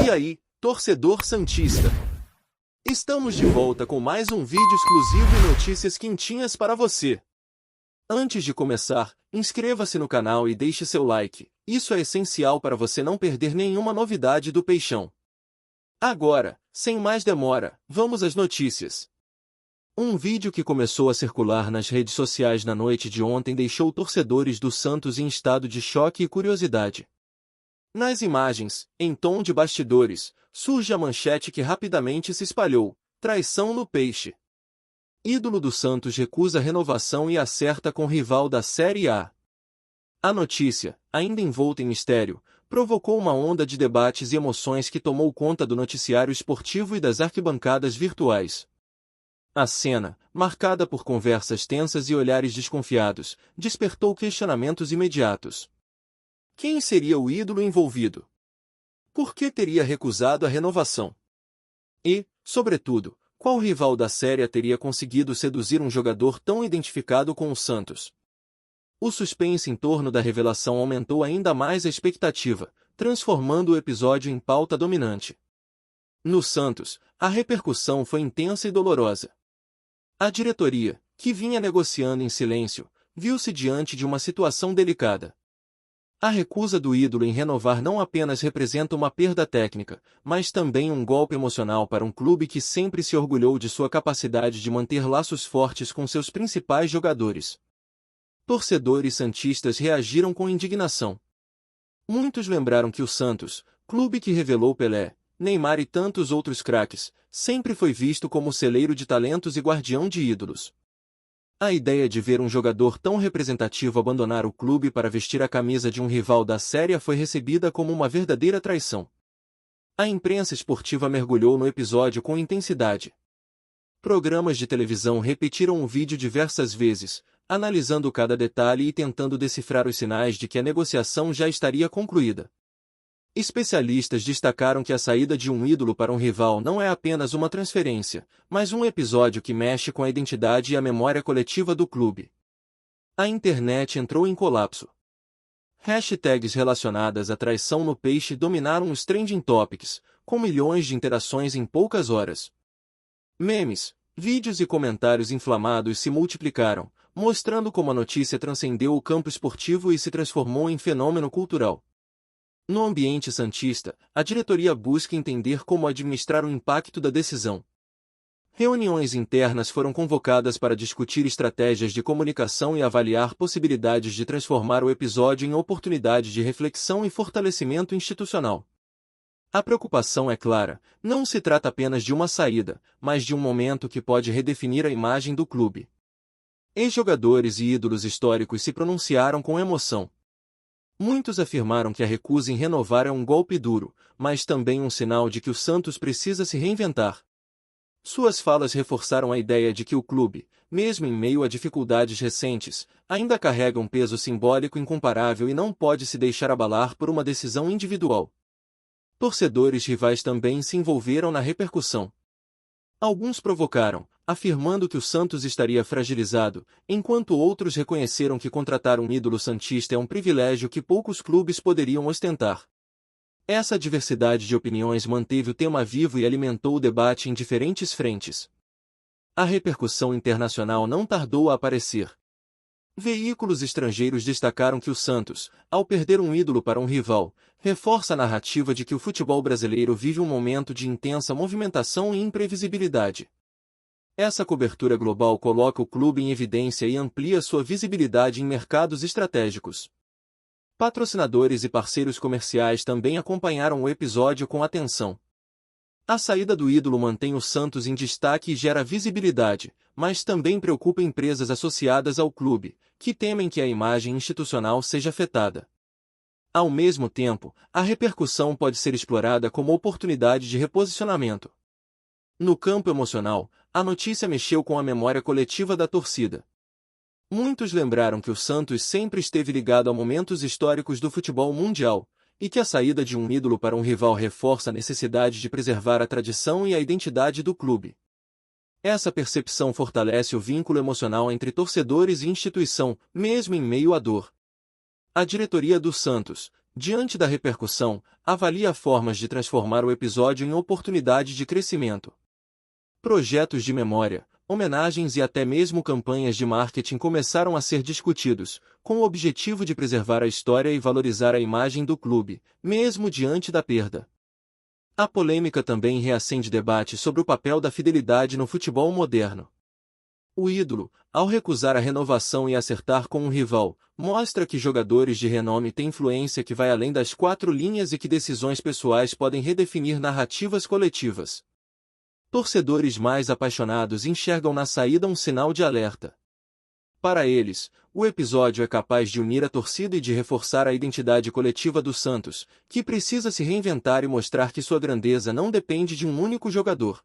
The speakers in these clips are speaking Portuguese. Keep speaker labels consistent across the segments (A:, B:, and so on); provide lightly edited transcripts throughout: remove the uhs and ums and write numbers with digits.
A: E aí, torcedor santista? Estamos de volta com mais um vídeo exclusivo e notícias quentinhas para você. Antes de começar, inscreva-se no canal e deixe seu like. Isso é essencial para você não perder nenhuma novidade do Peixão. Agora, sem mais demora, vamos às notícias. Um vídeo que começou a circular nas redes sociais na noite de ontem deixou torcedores do Santos em estado de choque e curiosidade. Nas imagens, em tom de bastidores, surge a manchete que rapidamente se espalhou: traição no Peixe. Ídolo do Santos recusa renovação e acerta com rival da Série A. A notícia, ainda envolta em mistério, provocou uma onda de debates e emoções que tomou conta do noticiário esportivo e das arquibancadas virtuais. A cena, marcada por conversas tensas e olhares desconfiados, despertou questionamentos imediatos. Quem seria o ídolo envolvido? Por que teria recusado a renovação? E, sobretudo, qual rival da série teria conseguido seduzir um jogador tão identificado com o Santos? O suspense em torno da revelação aumentou ainda mais a expectativa, transformando o episódio em pauta dominante. No Santos, a repercussão foi intensa e dolorosa. A diretoria, que vinha negociando em silêncio, viu-se diante de uma situação delicada. A recusa do ídolo em renovar não apenas representa uma perda técnica, mas também um golpe emocional para um clube que sempre se orgulhou de sua capacidade de manter laços fortes com seus principais jogadores. Torcedores santistas reagiram com indignação. Muitos lembraram que o Santos, clube que revelou Pelé, Neymar e tantos outros craques, sempre foi visto como celeiro de talentos e guardião de ídolos. A ideia de ver um jogador tão representativo abandonar o clube para vestir a camisa de um rival da Série A foi recebida como uma verdadeira traição. A imprensa esportiva mergulhou no episódio com intensidade. Programas de televisão repetiram o vídeo diversas vezes, analisando cada detalhe e tentando decifrar os sinais de que a negociação já estaria concluída. Especialistas destacaram que a saída de um ídolo para um rival não é apenas uma transferência, mas um episódio que mexe com a identidade e a memória coletiva do clube. A internet entrou em colapso. Hashtags relacionadas à traição no Peixe dominaram os trending topics, com milhões de interações em poucas horas. Memes, vídeos e comentários inflamados se multiplicaram, mostrando como a notícia transcendeu o campo esportivo e se transformou em fenômeno cultural. No ambiente santista, a diretoria busca entender como administrar o impacto da decisão. Reuniões internas foram convocadas para discutir estratégias de comunicação e avaliar possibilidades de transformar o episódio em oportunidade de reflexão e fortalecimento institucional. A preocupação é clara: não se trata apenas de uma saída, mas de um momento que pode redefinir a imagem do clube. Ex-jogadores e ídolos históricos se pronunciaram com emoção. Muitos afirmaram que a recusa em renovar é um golpe duro, mas também um sinal de que o Santos precisa se reinventar. Suas falas reforçaram a ideia de que o clube, mesmo em meio a dificuldades recentes, ainda carrega um peso simbólico incomparável e não pode se deixar abalar por uma decisão individual. Torcedores rivais também se envolveram na repercussão. Alguns provocaram, afirmando que o Santos estaria fragilizado, enquanto outros reconheceram que contratar um ídolo santista é um privilégio que poucos clubes poderiam ostentar. Essa diversidade de opiniões manteve o tema vivo e alimentou o debate em diferentes frentes. A repercussão internacional não tardou a aparecer. Veículos estrangeiros destacaram que o Santos, ao perder um ídolo para um rival, reforça a narrativa de que o futebol brasileiro vive um momento de intensa movimentação e imprevisibilidade. Essa cobertura global coloca o clube em evidência e amplia sua visibilidade em mercados estratégicos. Patrocinadores e parceiros comerciais também acompanharam o episódio com atenção. A saída do ídolo mantém o Santos em destaque e gera visibilidade, mas também preocupa empresas associadas ao clube, que temem que a imagem institucional seja afetada. Ao mesmo tempo, a repercussão pode ser explorada como oportunidade de reposicionamento. No campo emocional, a notícia mexeu com a memória coletiva da torcida. Muitos lembraram que o Santos sempre esteve ligado a momentos históricos do futebol mundial, e que a saída de um ídolo para um rival reforça a necessidade de preservar a tradição e a identidade do clube. Essa percepção fortalece o vínculo emocional entre torcedores e instituição, mesmo em meio à dor. A diretoria do Santos, Diante da repercussão, avalia formas de transformar o episódio em oportunidade de crescimento. Projetos de memória, homenagens e até mesmo campanhas de marketing começaram a ser discutidos, com o objetivo de preservar a história e valorizar a imagem do clube, mesmo diante da perda. A polêmica também reacende debate sobre o papel da fidelidade no futebol moderno. O ídolo, ao recusar a renovação e acertar com um rival, mostra que jogadores de renome têm influência que vai além das quatro linhas e que decisões pessoais podem redefinir narrativas coletivas. Torcedores mais apaixonados enxergam na saída um sinal de alerta. Para eles, o episódio é capaz de unir a torcida e de reforçar a identidade coletiva do Santos, que precisa se reinventar e mostrar que sua grandeza não depende de um único jogador.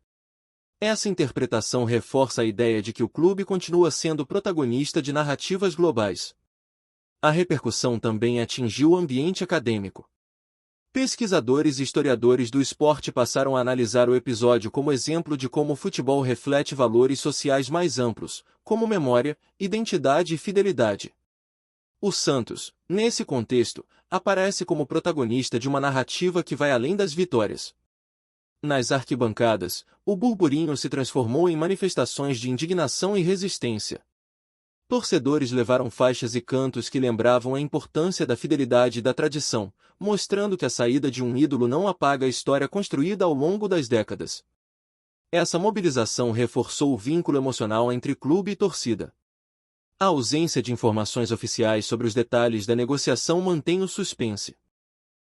A: Essa interpretação reforça a ideia de que o clube continua sendo protagonista de narrativas globais. A repercussão também atingiu o ambiente acadêmico. Pesquisadores e historiadores do esporte passaram a analisar o episódio como exemplo de como o futebol reflete valores sociais mais amplos, como memória, identidade e fidelidade. O Santos, nesse contexto, aparece como protagonista de uma narrativa que vai além das vitórias. Nas arquibancadas, o burburinho se transformou em manifestações de indignação e resistência. Torcedores levaram faixas e cantos que lembravam a importância da fidelidade e da tradição, mostrando que a saída de um ídolo não apaga a história construída ao longo das décadas. Essa mobilização reforçou o vínculo emocional entre clube e torcida. A ausência de informações oficiais sobre os detalhes da negociação mantém o suspense.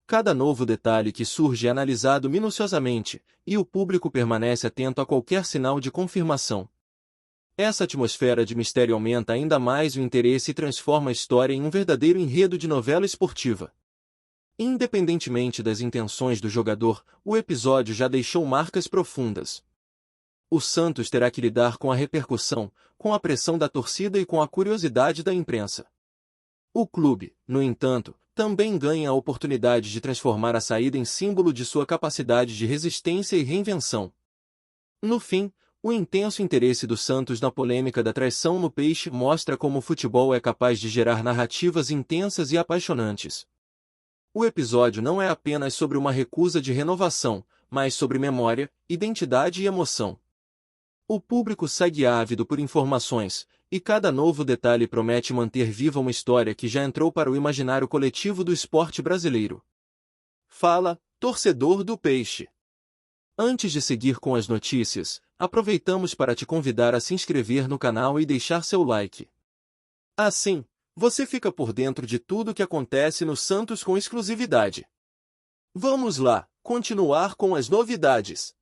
A: Cada novo detalhe que surge é analisado minuciosamente, e o público permanece atento a qualquer sinal de confirmação. Essa atmosfera de mistério aumenta ainda mais o interesse e transforma a história em um verdadeiro enredo de novela esportiva. Independentemente das intenções do jogador, o episódio já deixou marcas profundas. O Santos terá que lidar com a repercussão, com a pressão da torcida e com a curiosidade da imprensa. O clube, no entanto, também ganha a oportunidade de transformar a saída em símbolo de sua capacidade de resistência e reinvenção. No fim, o intenso interesse do Santos na polêmica da traição no Peixe mostra como o futebol é capaz de gerar narrativas intensas e apaixonantes. O episódio não é apenas sobre uma recusa de renovação, mas sobre memória, identidade e emoção. O público segue ávido por informações, e cada novo detalhe promete manter viva uma história que já entrou para o imaginário coletivo do esporte brasileiro. Fala, torcedor do Peixe! Antes de seguir com as notícias, aproveitamos para te convidar a se inscrever no canal e deixar seu like. Assim, você fica por dentro de tudo o que acontece no Santos com exclusividade. Vamos lá, continuar com as novidades.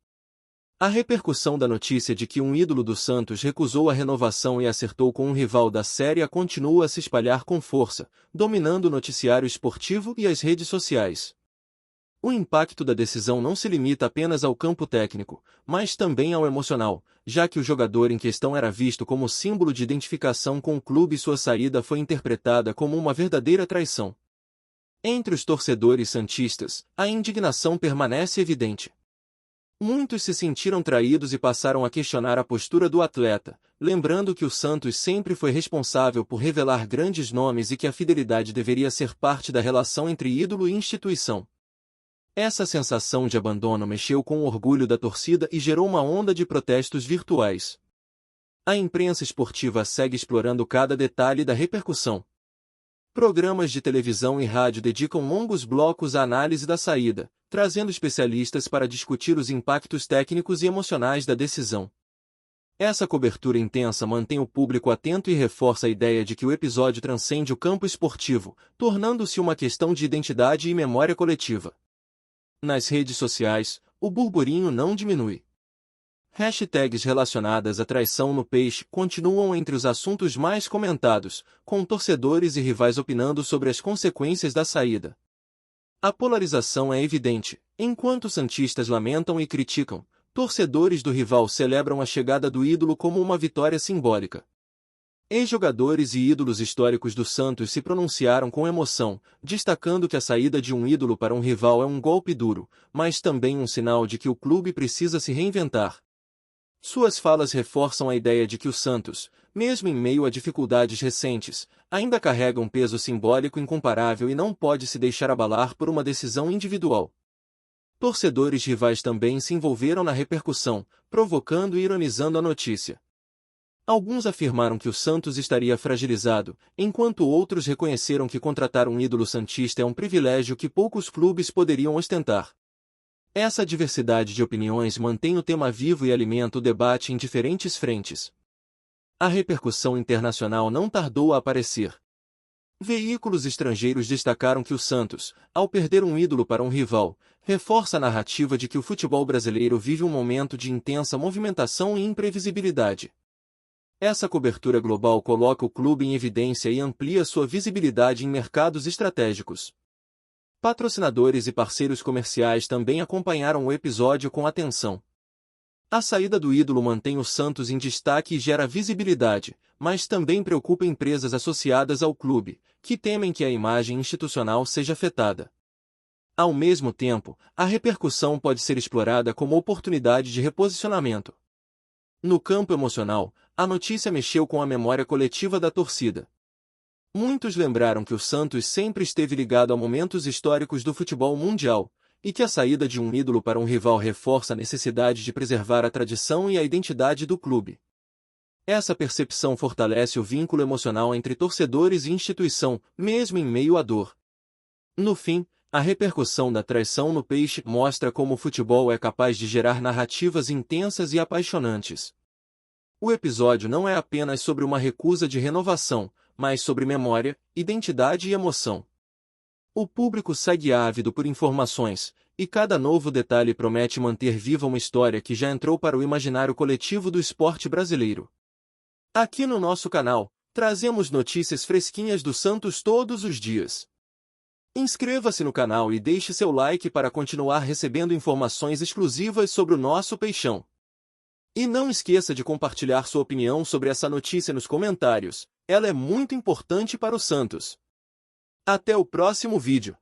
A: A repercussão da notícia de que um ídolo do Santos recusou a renovação e acertou com um rival da Série A continua a se espalhar com força, dominando o noticiário esportivo e as redes sociais. O impacto da decisão não se limita apenas ao campo técnico, mas também ao emocional, já que o jogador em questão era visto como símbolo de identificação com o clube e sua saída foi interpretada como uma verdadeira traição. Entre os torcedores santistas, a indignação permanece evidente. Muitos se sentiram traídos e passaram a questionar a postura do atleta, lembrando que o Santos sempre foi responsável por revelar grandes nomes e que a fidelidade deveria ser parte da relação entre ídolo e instituição. Essa sensação de abandono mexeu com o orgulho da torcida e gerou uma onda de protestos virtuais. A imprensa esportiva segue explorando cada detalhe da repercussão. Programas de televisão e rádio dedicam longos blocos à análise da saída, trazendo especialistas para discutir os impactos técnicos e emocionais da decisão. Essa cobertura intensa mantém o público atento e reforça a ideia de que o episódio transcende o campo esportivo, tornando-se uma questão de identidade e memória coletiva. Nas redes sociais, o burburinho não diminui. Hashtags relacionadas à traição no Peixe continuam entre os assuntos mais comentados, com torcedores e rivais opinando sobre as consequências da saída. A polarização é evidente, enquanto santistas lamentam e criticam, torcedores do rival celebram a chegada do ídolo como uma vitória simbólica. Ex-jogadores e ídolos históricos do Santos se pronunciaram com emoção, destacando que a saída de um ídolo para um rival é um golpe duro, mas também um sinal de que o clube precisa se reinventar. Suas falas reforçam a ideia de que o Santos, mesmo em meio a dificuldades recentes, ainda carrega um peso simbólico incomparável e não pode se deixar abalar por uma decisão individual. Torcedores rivais também se envolveram na repercussão, provocando e ironizando a notícia. Alguns afirmaram que o Santos estaria fragilizado, enquanto outros reconheceram que contratar um ídolo santista é um privilégio que poucos clubes poderiam ostentar. Essa diversidade de opiniões mantém o tema vivo e alimenta o debate em diferentes frentes. A repercussão internacional não tardou a aparecer. Veículos estrangeiros destacaram que o Santos, ao perder um ídolo para um rival, reforça a narrativa de que o futebol brasileiro vive um momento de intensa movimentação e imprevisibilidade. Essa cobertura global coloca o clube em evidência e amplia sua visibilidade em mercados estratégicos. Patrocinadores e parceiros comerciais também acompanharam o episódio com atenção. A saída do ídolo mantém o Santos em destaque e gera visibilidade, mas também preocupa empresas associadas ao clube, que temem que a imagem institucional seja afetada. Ao mesmo tempo, a repercussão pode ser explorada como oportunidade de reposicionamento. No campo emocional, a notícia mexeu com a memória coletiva da torcida. Muitos lembraram que o Santos sempre esteve ligado a momentos históricos do futebol mundial, e que a saída de um ídolo para um rival reforça a necessidade de preservar a tradição e a identidade do clube. Essa percepção fortalece o vínculo emocional entre torcedores e instituição, mesmo em meio à dor. No fim, a repercussão da traição no Peixe mostra como o futebol é capaz de gerar narrativas intensas e apaixonantes. O episódio não é apenas sobre uma recusa de renovação, mas sobre memória, identidade e emoção. O público segue ávido por informações, e cada novo detalhe promete manter viva uma história que já entrou para o imaginário coletivo do esporte brasileiro. Aqui no nosso canal, trazemos notícias fresquinhas do Santos todos os dias. Inscreva-se no canal e deixe seu like para continuar recebendo informações exclusivas sobre o nosso peixão. E não esqueça de compartilhar sua opinião sobre essa notícia nos comentários, ela é muito importante para o Santos. Até o próximo vídeo.